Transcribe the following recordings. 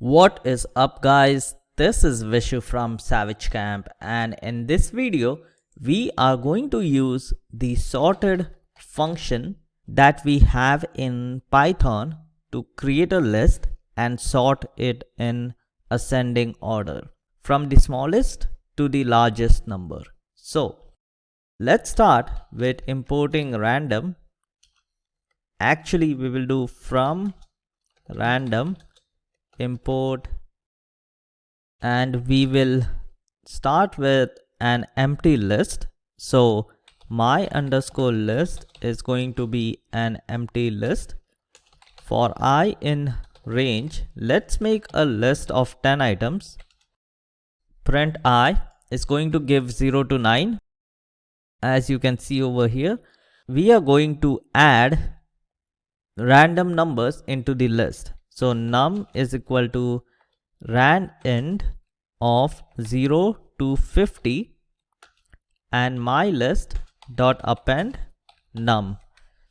What is up, guys? This is Vishu from SavageCamp, and in this video we are going to use the sorted function that we have in Python to create a list and sort it in ascending order from the smallest to the largest number. So let's start with importing random. Actually, we will do from random import, and we will start with an empty list. So my underscore list is going to be an empty list. For I in range, let's make a list of 10 items. Print I is going to give 0 to 9. As you can see over here, we are going to add random numbers into the list. So num is equal to rand of 0 to 50 and my list dot append num.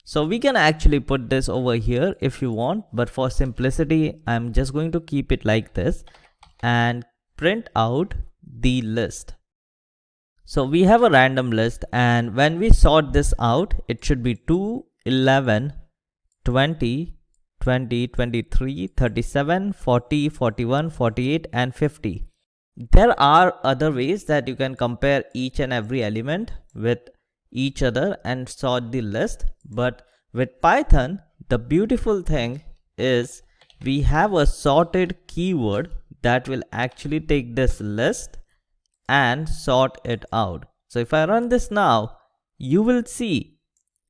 So we can actually put this over here if you want, but for simplicity I'm just going to keep it like this and print out the list. So we have a random list, and when we sort this out, it should be 2, 11, 20, 20, 23, 37, 40, 41, 48 and 50. There are other ways that you can compare each and every element with each other and sort the list, but with Python the beautiful thing is we have a sorted keyword that will actually take this list and sort it out. So if I run this now, you will see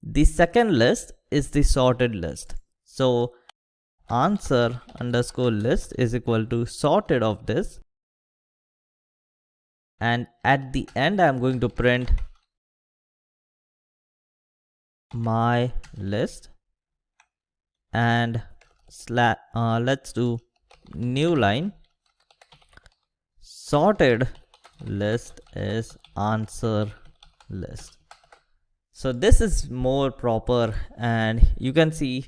the second list is the sorted list. So answer underscore list is equal to sorted of this, and at the end I'm going to print my list and let's do new line, sorted list is answer list. So this is more proper, and you can see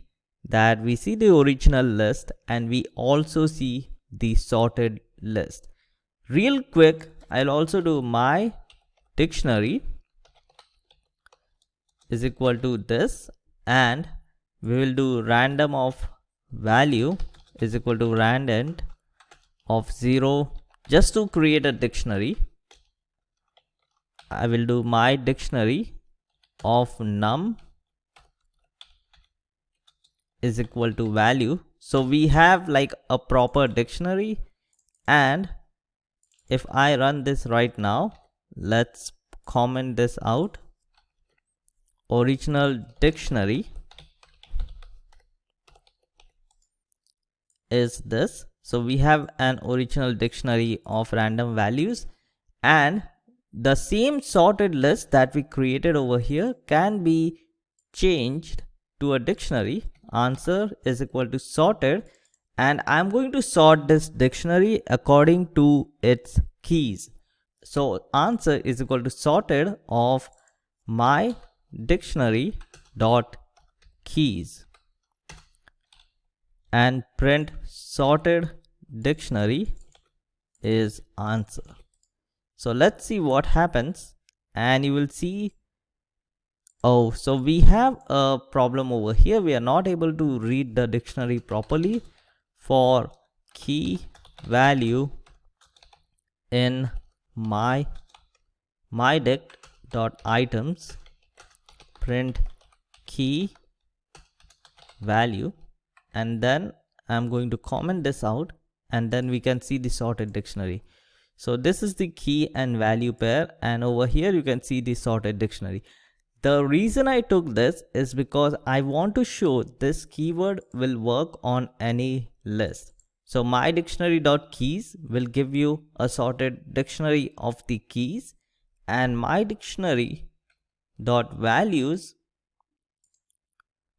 that we see the original list and we also see the sorted list. Real quick, I'll also do my dictionary is equal to this, and we will do random of value is equal to randint of 0 just to create a dictionary. I will do my dictionary of num is equal to value. So we have like a proper dictionary, and if I run this right now, let's comment this out. Original dictionary is this. So we have an original dictionary of random values, and the same sorted list that we created over here can be changed to a dictionary. Answer is equal to sorted, and I'm going to sort this dictionary according to its keys. So answer is equal to sorted of my dictionary dot keys and print sorted dictionary is answer. So let's see what happens, and you will see, oh, so we have a problem over here. We are not able to read the dictionary properly. For key value in my dict dot items, print key value, and then I'm going to comment this out, and then we can see the sorted dictionary. So this is the key and value pair, and over here you can see the sorted dictionary. The reason I took this is because I want to show this keyword will work on any list. So my dictionary dot keys will give you a sorted dictionary of the keys, and my dictionary dot values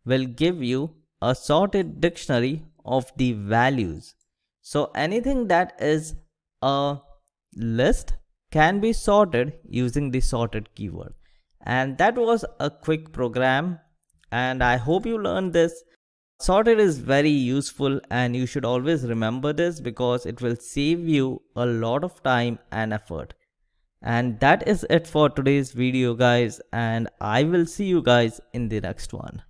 will give you a sorted dictionary of the values. So anything that is a list can be sorted using the sorted keyword. And that was a quick program, and I hope you learned this. Sorted is very useful and you should always remember this because it will save you a lot of time and effort. And that is it for today's video guys, and I will see you guys in the next one.